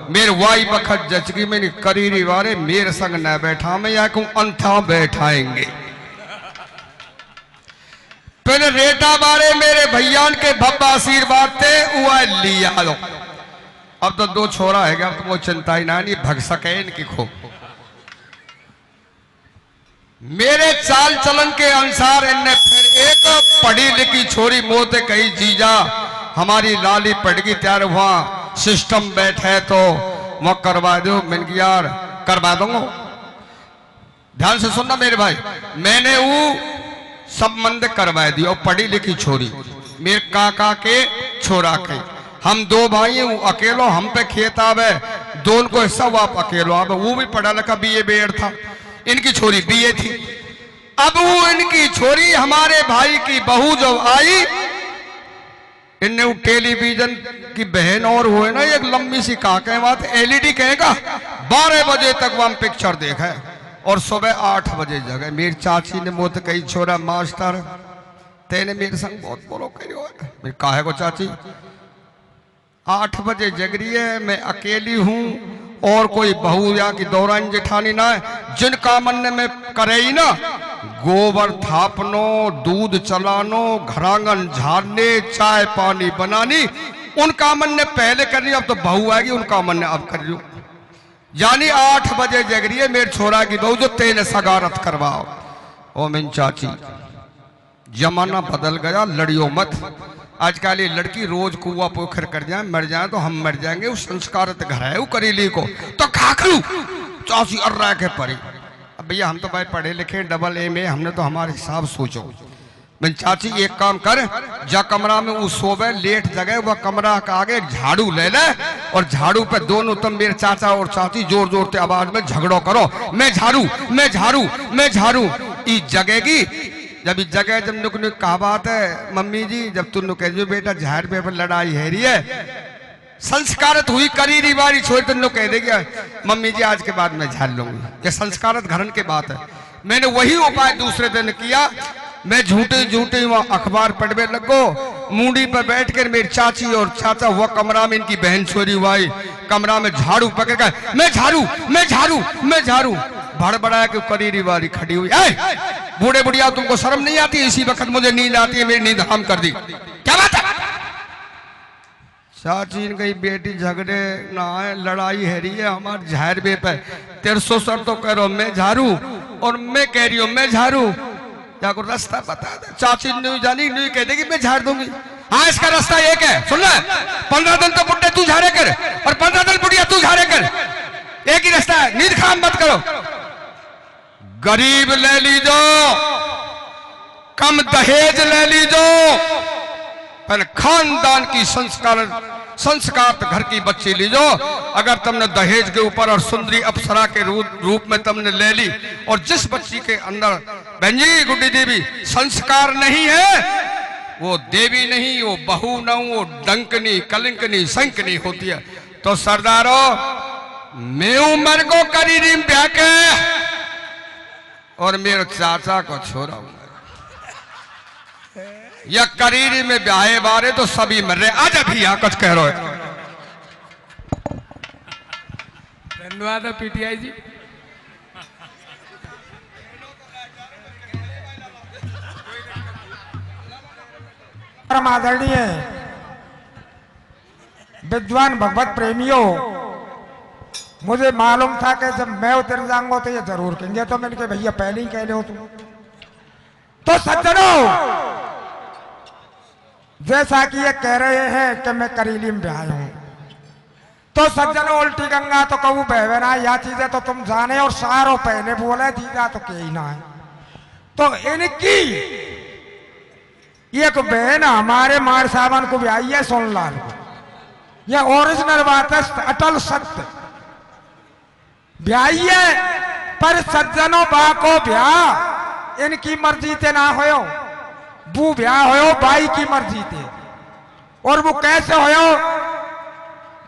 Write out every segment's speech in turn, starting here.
मेरे वाई बखत जचगी में करीरी वारे मेरे संग न बैठा मैं या कहूं अंथा बैठाएंगे। पहले रेटा बारे मेरे भैयान के भब्बा आशीर्वाद थे हुआ लिया लो। अब तो दो छोरा है अब तो वो चिंता ही ना नहीं भग सके इनकी खूब। मेरे चाल चलन के अनुसार इनने फिर एक पढ़ी लिखी छोरी मोते कही जीजा हमारी लाली पड़गी त्यार हुआ सिस्टम बैठे तो वो करवा दो। मैंने यार करवा दूंगा। ध्यान से सुनना मेरे भाई, मैंने वो संबंध करवा दिया। पढ़ी लिखी छोरी मेरे काका के छोरा के, हम दो भाई अकेलो हम पे खेत आवे दोनों को हिस्सा वो आप अकेलो आवे। वो भी पढ़ा लिखा बीए बीएड था, इनकी छोरी बीए थी। अब वो इनकी छोरी हमारे भाई की बहू जब आई इनने वो टेलीविजन की बहन और हुए ना एक लंबी सी काके बात एलईडी कहेगा 12 बजे तक वहां पिक्चर देखा है और सुबह 8 बजे जगह। मेरी चाची ने मुझे कही छोरा मास्टर तेने मेरे संग बहुत बोलो करियो। मैं काहे को चाची 8 बजे जग रही है, मैं अकेली हूं और कोई बहू या की दौरान जेठानी ना है। जिन कामन ने मैं करे ही ना गोबर थापनो दूध चलानो घरांगन झाड़ने चाय पानी बनानी उन कामन ने पहले कर रही। अब तो बहू आएगी उन कामन ने अब कर रही। यानी 8 बजे जग रही है मेरे छोरा की बहू जो तेने सगारत करवाओ। ओ मिन चाची जमाना बदल गया, लड़ियो मत। आजकल ये लड़की रोज कुआ पोखर कर जाए मर जाए तो हम मर जाएंगे। उस संस्कारत घर है वो करीली को तो खाखरू चाची अर्रा के परी। अब भैया हम तो भाई पढ़े लिखे डबल ए में हमने तो हमारे हिसाब सोचो। मैं चाची एक काम कर जा कमरा में वो सोवे लेट जगह वह कमरा का आगे झाड़ू ले ले और झाड़ू पे दोनों तुम मेरे चाचा और चाची जोर जोर से आवाज में झगड़ो करो मैं झाड़ू मैं झाड़ू मैं झाड़ू। ई जगेगी जब इस जगह जब नुक नुक कहा बात है मम्मी जी जब तुम कह जो बेटा झाड़ पे पर लड़ाई है रही है संस्कारत हुई करीरी बारी छोड़ तुम कह देगी मम्मी जी आज के बाद मैं झाड़ लूंगी। ये संस्कारत घरन के बात है। मैंने वही उपाय दूसरे दिन किया। मैं झूठे झूठे वहां अखबार पढ़ने लगो मूडी पर बैठ कर मेरी चाची और चाचा हुआ कमरा में इनकी बहन छोरी हुआ कमरा में झाड़ू पकड़ कर मैं झाड़ू मैं झाड़ू मैं झाड़ू भड़बड़ाया कि करीरी बारी खड़ी हुई। बूढ़े बुढ़िया तुमको शर्म नहीं आती? इसी वक्त मुझे नींद आती है, मेरी नींद हराम कर दी। क्या बात है? चाची ने कही बेटी झगड़े ना है लड़ाई है रही है हमारे झाड़ बे पे 300 सर तो कह रहा मैं झाड़ू और मैं कह रही हूँ मैं झाड़ू। जाको रास्ता बता दे। चाची नहीं जानी नहीं कह देगी मैं झाड़ दूंगी। हाँ इसका रास्ता एक है सुन ले 15 दिन तो बुढ़े तू झाड़े कर और 15 दिन बुढ़िया तू झाड़े कर। एक ही रास्ता है, नींद खराब मत करो। गरीब ले लीजो कम दहेज ले लीजो पर खानदान की संस्कार घर की बच्ची लीजो। अगर तुमने दहेज के ऊपर और सुंदरी अप्सरा के रूप में तुमने ले ली और जिस बच्ची के अंदर बहन जी गुड्डी देवी संस्कार नहीं है वो देवी नहीं वो बहू न वो डंकनी कलिंकनी संकनी होती है। तो सरदारों मैं उम्र को करीरी ब्याह के और मेरे चाचा को छोड़ा या करीरी में ब्याहे बारे तो सभी मर रहे। आज अभी यहाँ कुछ कह रहे हो। धन्यवाद पीटीआई जी। परम आदरणीय विद्वान भगवत प्रेमियों मुझे मालूम था कि जब मैं उतर जाऊंगा तो ये जरूर कहेंगे तो मैंने कहा भैया पहले ही कह लो तुम। तो सज्जनों जैसा कि ये कह रहे हैं कि मैं करीली में ब्याह हूं तो सज्जनों उल्टी गंगा तो कहूँ बहना या चीजें तो तुम जाने और सारों पहले बोले जीजा तो के ही ना है। तो इनकी एक बहन हमारे मार सावन को ब्याही है सोनलाल को। यह ओरिजिनल बात है अटल सत्य ब्याही है पर सज्जनों बा को ब्याह इनकी मर्जी ते ना होयो वो ब्याह होयो बाई की मर्जी थे। और वो कैसे होयो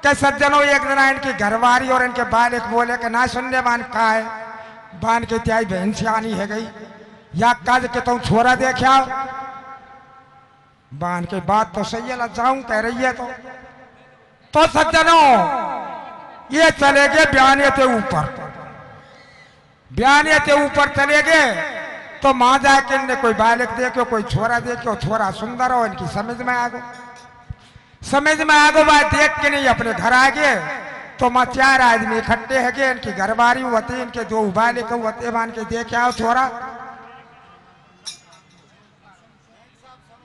कि सज्जनों एक दिन इनकी घरवारी और इनके बाल एक बोले कि ना सुनने बान का है बान के त्याई बहन से आनी है गई या काज के तुम छोरा देखा बान के बात तो सही है जाऊं कह रही है तो सज्जनों ये चले गए बयाने के ऊपर। बयाने के ऊपर चले गए तो माँ जाके इनने कोई बालक देखो, कोई छोरा देखो, छोरा सुंदर हो, इनकी समझ में आ गो। समझ में आ गो बात देख के नहीं अपने घर आ गए तो माँ 4 आदमी इकट्ठे है गए, इनकी घरवारी होती, इनके 2 बालक होते, बांध के देखे आओ छोरा,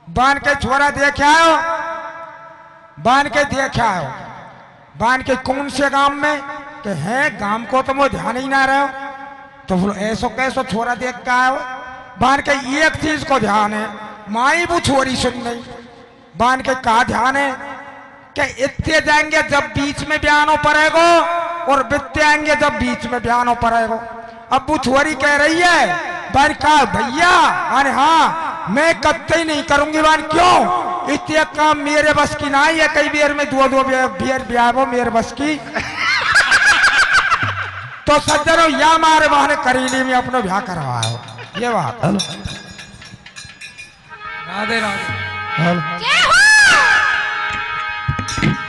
बांध के छोरा देखे आओ, बांध के देखे आओ, बांध के कौन से गांव में के हैं, गांव को तो वो ध्यान ही ना रहो, तो बोलो ऐसो कैसो छोरा देख के आओ। बांध के एक चीज को ध्यान है, माई वो छोरी सुन नहीं, बांध के का ध्यान है कि इतने जाएंगे जब बीच में बयानों पड़ेगो और बित्ते आएंगे जब बीच में बयानों पड़ेगो। अब वो छोरी कह रही है बान का भैया, अरे हाँ मैं कत्ते ही नहीं करूंगी बान, क्यों, इतने काम मेरे बस की ना है, कई बेर में 2-2 बेर ब्याह मेरे बस की। तो सज्जनों या मारे बहाने करीली में अपना ब्याह करवाओ, ये बात। राधे राधे।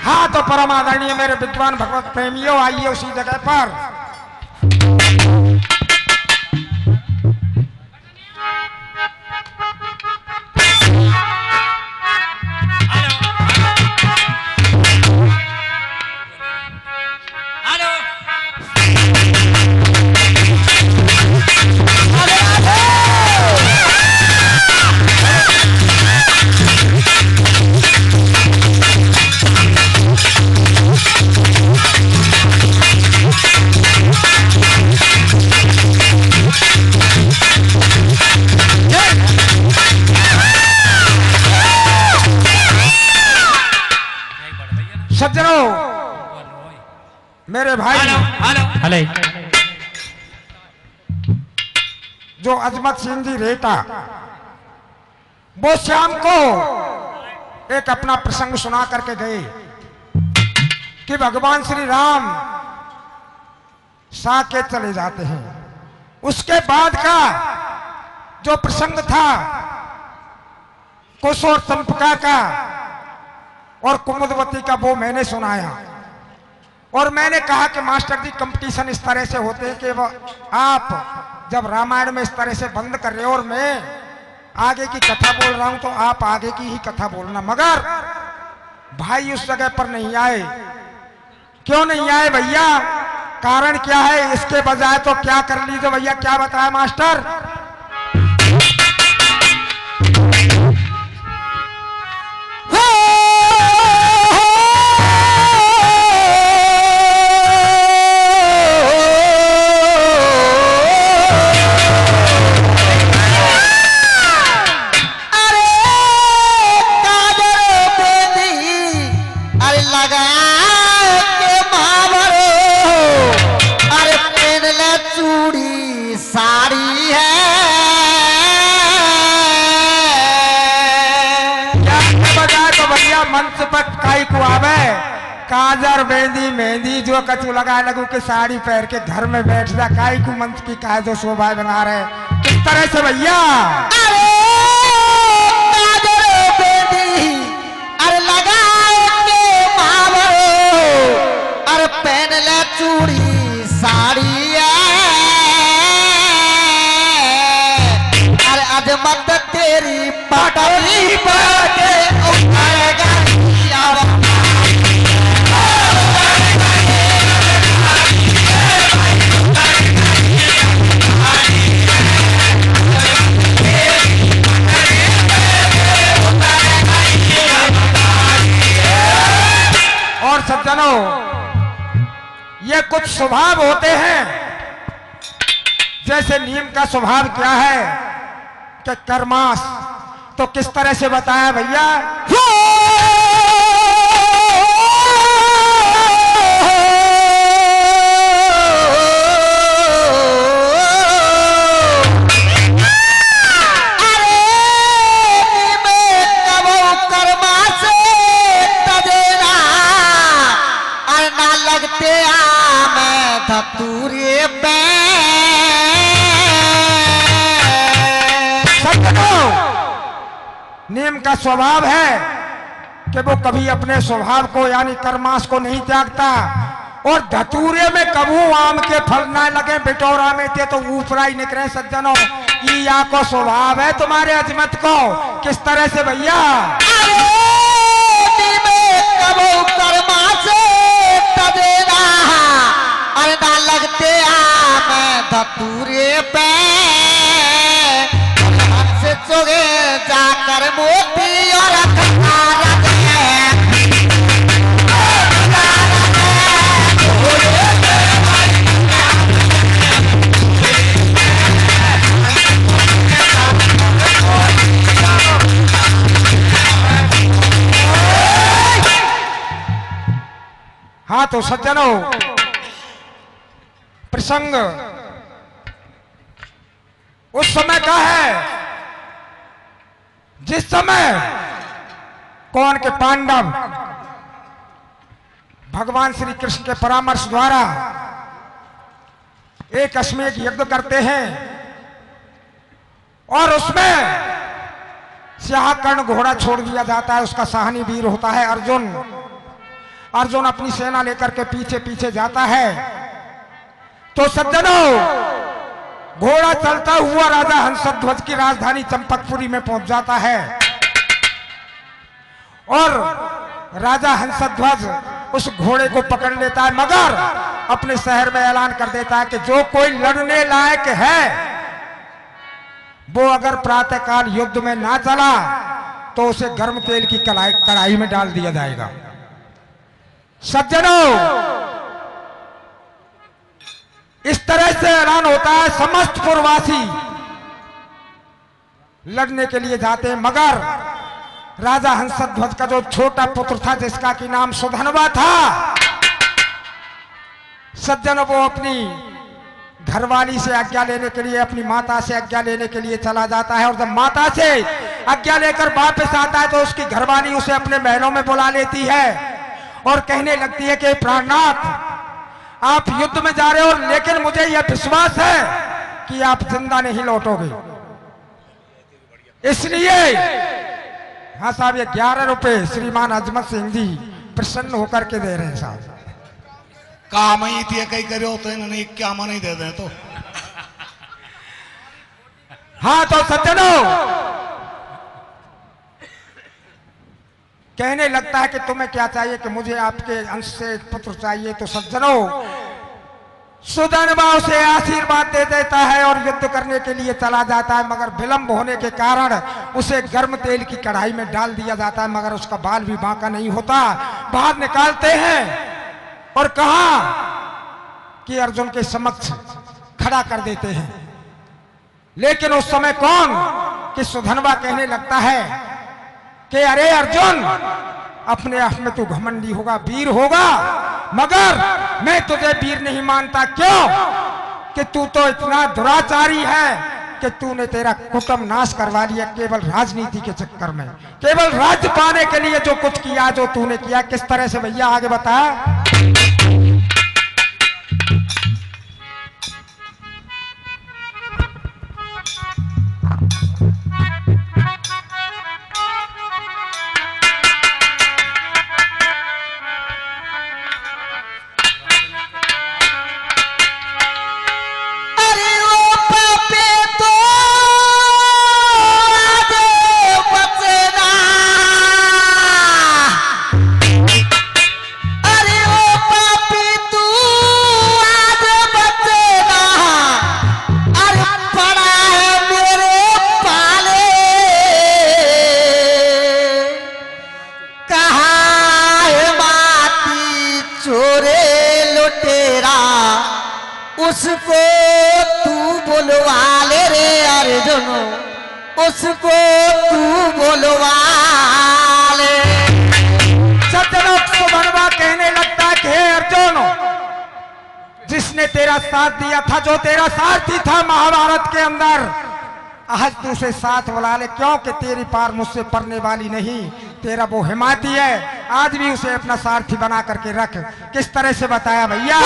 हाँ तो परम आदरणीय मेरे विद्वान भगवत प्रेमियों, आइए उसी जगह पर। सज्जनों मेरे भाई हेलो जो अजमत सिंह जी रेटा, वो शाम को एक अपना प्रसंग सुना करके गए कि भगवान श्री राम साके चले जाते हैं। उसके बाद का जो प्रसंग था कुश और चंपका का और कुमुदवती का, वो मैंने सुनाया और मैंने कहा कि मास्टर जी कंपटीशन इस तरह से होते हैं कि वो आप जब रामायण में इस तरह से बंद कर रहे हो और मैं आगे की कथा बोल रहा हूं तो आप आगे की ही कथा बोलना। मगर भाई उस जगह पर नहीं आए। क्यों नहीं आए भैया, कारण क्या है, इसके बजाय तो क्या कर लीजिए भैया, क्या बताया मास्टर। मंच पर काई को आवे काजर मेहंदी मेहंदी जो कचू लगा लगू के साड़ी पहन के घर में बैठ जा, काई को मंच की काय जो शोभा बना रहे किस तरह से भैया। अरे काजर मेहंदी अरे लगा के मावो, अरे पहन ले चूड़ी साड़ी अरे अजमत तेरी पटरी पर उठाएगा और सज्जनों ये कुछ स्वभाव होते हैं, जैसे नीम का स्वभाव क्या है कि कर्मास, तो किस तरह से बताया भैया। नीम का स्वभाव है कि वो कभी अपने स्वभाव को यानी कर्माश को नहीं त्यागता और धतूरे में कबू आम के फल ना लगे, बिटोरा में थे तो ऊपरा ही निकले सज्जनों। या को स्वभाव है तुम्हारे अजमत को, किस तरह से भैया? अरे लगते आम धतूरे पे से चोगे जाकर मोती और हाँ तो सज्जनों, प्रसंग उस समय का है जिस समय कौन के पांडव भगवान श्री कृष्ण के परामर्श द्वारा एक अश्वमेध यज्ञ करते हैं और उसमें स्याहकर्ण घोड़ा छोड़ दिया जाता है। उसका साहनी वीर होता है अर्जुन। अर्जुन अपनी सेना लेकर के पीछे पीछे जाता है तो सज्जनों, घोड़ा चलता हुआ राजा हंसध्वज की राजधानी चंपकपुरी में पहुंच जाता है और राजा हंसध्वज उस घोड़े को पकड़ लेता है, मगर अपने शहर में ऐलान कर देता है कि जो कोई लड़ने लायक है वो अगर प्रातःकाल युद्ध में ना चला तो उसे गर्म तेल की कढ़ाई में डाल दिया जाएगा। सज्जनों, इस तरह से ऐलान होता है। समस्त पुरवासी लड़ने के लिए जाते हैं, मगर राजा हंसध्वज का जो छोटा पुत्र था जिसका कि नाम सुधनवा था, सज्जनों वो अपनी घरवाली से आज्ञा लेने के लिए, अपनी माता से आज्ञा लेने के लिए चला जाता है। और जब माता से आज्ञा लेकर वापस आता है तो उसकी घरवाली उसे अपने महलों में बुला लेती है और कहने लगती है कि प्राणनाथ, आप युद्ध में जा रहे हो लेकिन मुझे यह विश्वास है कि आप जिंदा नहीं लौटोगे, इसलिए हाँ साहब ये 11 रुपए श्रीमान अजमत सिंह जी प्रसन्न होकर के दे रहे हैं साहब। काम ही थी कई करो तो इन्होंने क्या नहीं दे दे तो। हाँ तो सज्जनों, कहने लगता है कि तुम्हें क्या चाहिए, कि मुझे आपके अंश से पुत्र चाहिए। तो सज्जनों, सुधनवा उसे आशीर्वाद दे देता है और युद्ध करने के लिए चला जाता है, मगर विलंब होने के कारण उसे गर्म तेल की कढ़ाई में डाल दिया जाता है, मगर उसका बाल भी बांका नहीं होता। बाहर निकालते हैं और कहा कि अर्जुन के समक्ष खड़ा कर देते हैं। लेकिन उस समय कौन कि सुधनवा कहने लगता है कि अरे अर्जुन, अपने आप में तू घमंडी होगा, वीर होगा, मगर मैं तुझे वीर नहीं मानता। क्यों? कि तू तो इतना दुराचारी है कि तूने तेरा कुटुंब नाश करवा लिया केवल राजनीति के चक्कर में, केवल राज्य पाने के लिए जो कुछ किया, जो तूने किया। किस तरह से भैया आगे बता। उसको तू बोलवा ले रे अर्जुन, उसको तू बोलवा ले। सज्जनों, सुधनवा कहने लगता है कि हे अर्जुन, जिसने तेरा साथ दिया था, जो तेरा सारथी था महाभारत के अंदर, आज तू उसे साथ बुला ले। क्योंकि तेरी पार मुझसे पड़ने वाली नहीं, तेरा वो हिमाती है, आज भी उसे अपना सारथी बना करके रख। किस तरह से बताया भैया।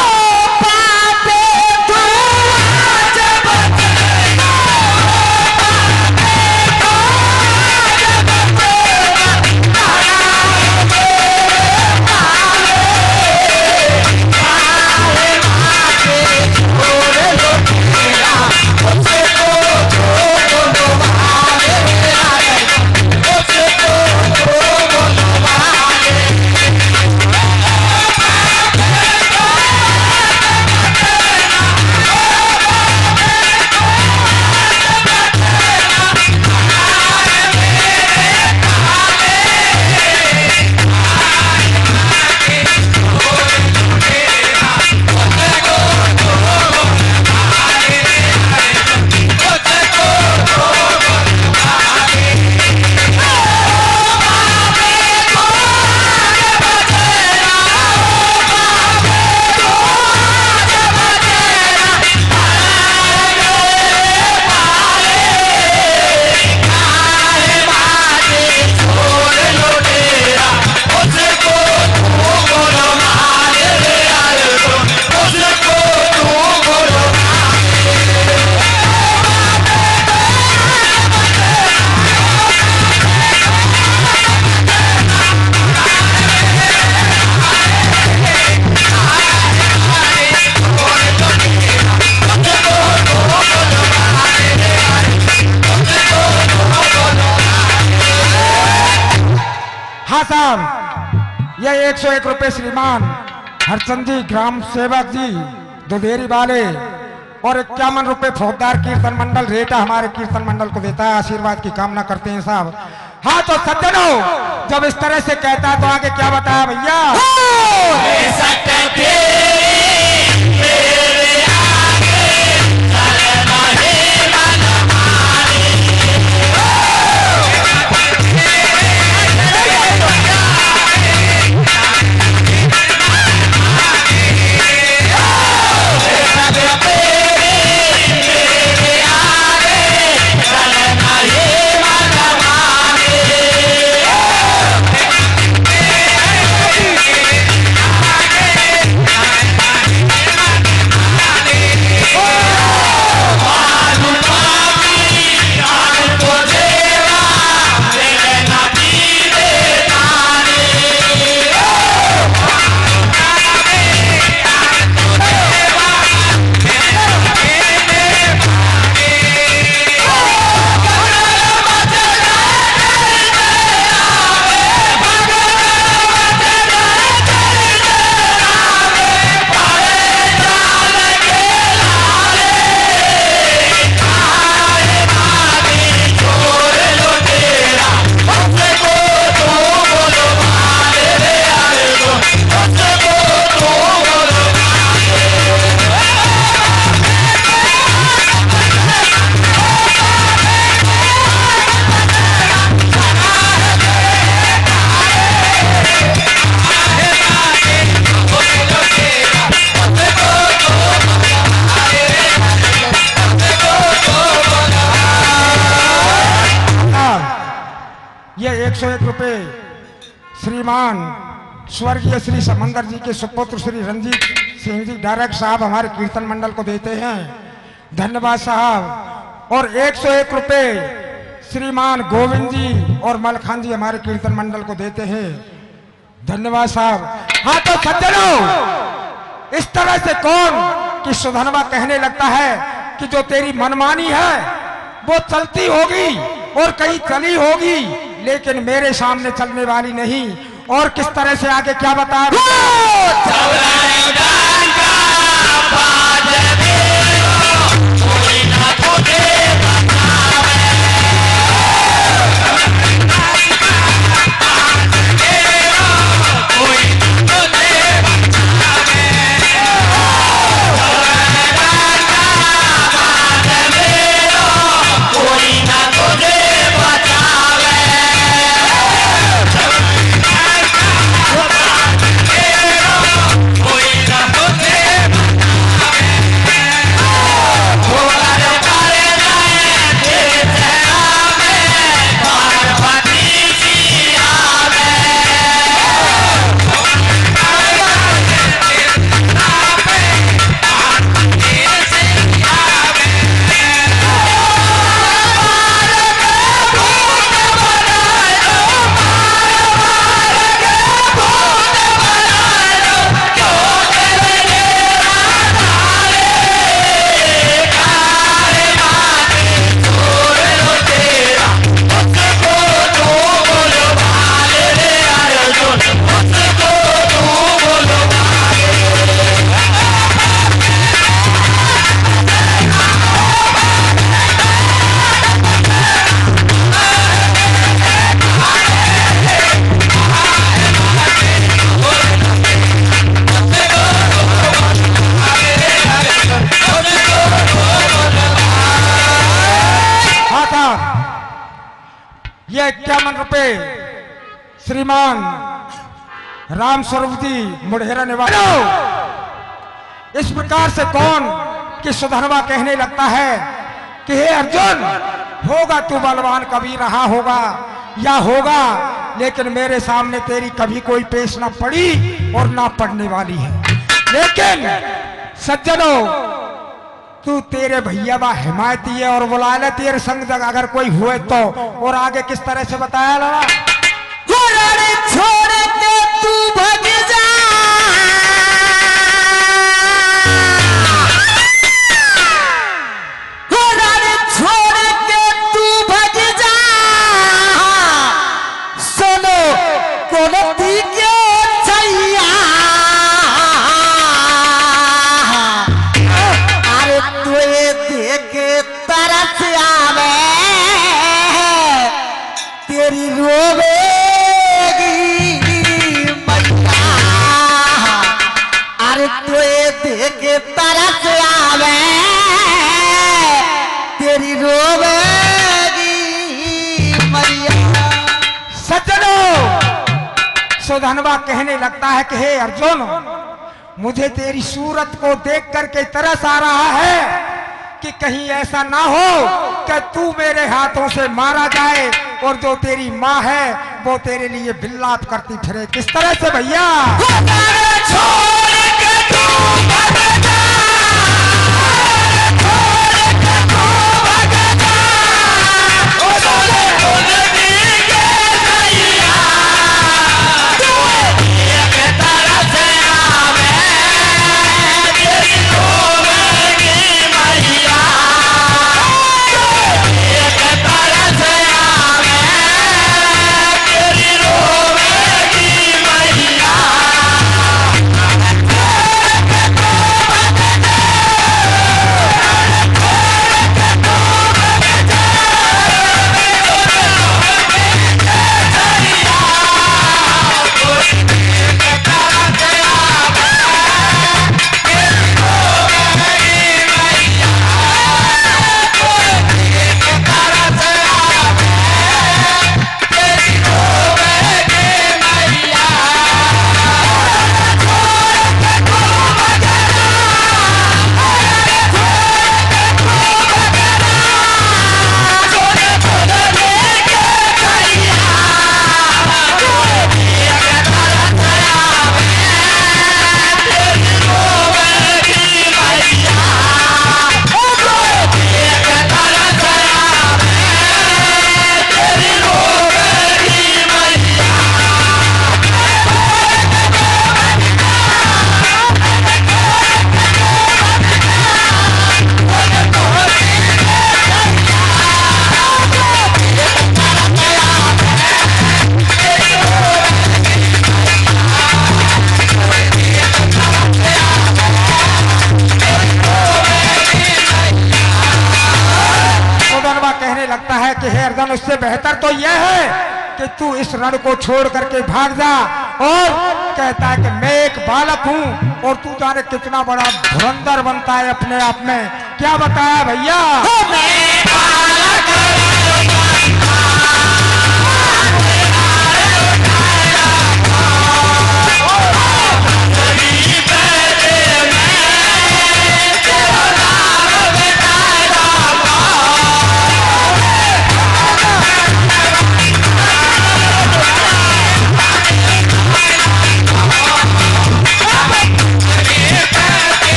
साहब ये 101 रुपए श्रीमान हरचंद जी ग्राम सेवक जी दुधेरी वाले और 51 रुपए फौजदार कीर्तन मंडल रेटा हमारे कीर्तन मंडल को देता है, आशीर्वाद की कामना करते हैं साहब। हाँ तो सज्जनों, जब इस तरह से कहता है तो आगे क्या बताया भैया? ये 101 रुपए श्रीमान स्वर्गीय श्री समंदर जी के सुपुत्र श्री रंजीत सिंह जी डायरेक्ट साहब हमारे कीर्तन मंडल को देते हैं, धन्यवाद साहब। और 101 रुपए श्रीमान गोविंद जी और मलखान जी हमारे कीर्तन मंडल को देते हैं, धन्यवाद साहब। हाँ तो सज्जनों, इस तरह से कौन कि सुधनवा कहने लगता है कि जो तेरी मनमानी है वो चलती होगी और कहीं चली होगी, लेकिन मेरे सामने चलने वाली नहीं। और किस तरह से आगे क्या बता ये 51 रुपए श्रीमान राम स्वरूप जी मुढ़ेरा निवासी। इस प्रकार से कौन कि सुधनवा कहने लगता है कि हे अर्जुन, होगा तू बलवान, कभी रहा होगा या होगा, लेकिन मेरे सामने तेरी कभी कोई पेश ना पड़ी और ना पड़ने वाली है। लेकिन सज्जनों, तू तेरे भैया बा हिमायती है और बुला ले तेरे संग जगह अगर कोई हुए तो। और आगे किस तरह से बताया लड़ा? छोड़ के तू भग जा, छोड़ के तू भग जा, सुनो कोनो तोए देखे तरस आवे तेरी रोवेगी मैया। सज्जनों, सुधनवा कहने लगता है कि हे अर्जुन, मुझे तेरी सूरत को देख करके तरस आ रहा है कि कहीं ऐसा ना हो कि तू मेरे हाथों से मारा जाए और जो तेरी माँ है वो तेरे लिए बिल्लाप करती फिरे। किस तरह से भैया? उससे बेहतर तो यह है कि तू इस रण को छोड़ करके भाग जा। और कहता है कि मैं एक बालक हूं और तू जाने कितना बड़ा धुरंधर बनता है अपने आप में। क्या बताया भैया?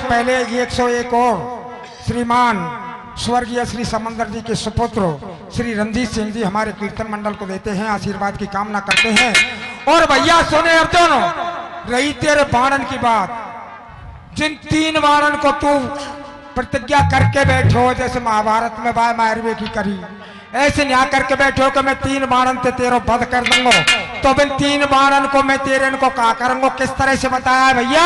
पहले 101 और श्रीमान स्वर्गीय श्री समंदर जी के सुपुत्र श्री रणजीत सिंह जी हमारे कीर्तन मंडल को देते हैं, आशीर्वाद की कामना करते हैं। और भैया सुने अर्जुन, रही तेरे बाणन की बात, जिन 3 बाणन को तू प्रतिज्ञा करके बैठो, जैसे महाभारत में बाय मारवे की करी, ऐसे नहीं आकर के बैठो कि मैं 3 बाणन ते तेरो बध कर दूंगा। तो बिन 3 बाणन को मैं तेरे को का करूंगा, किस तरह से बताया भैया?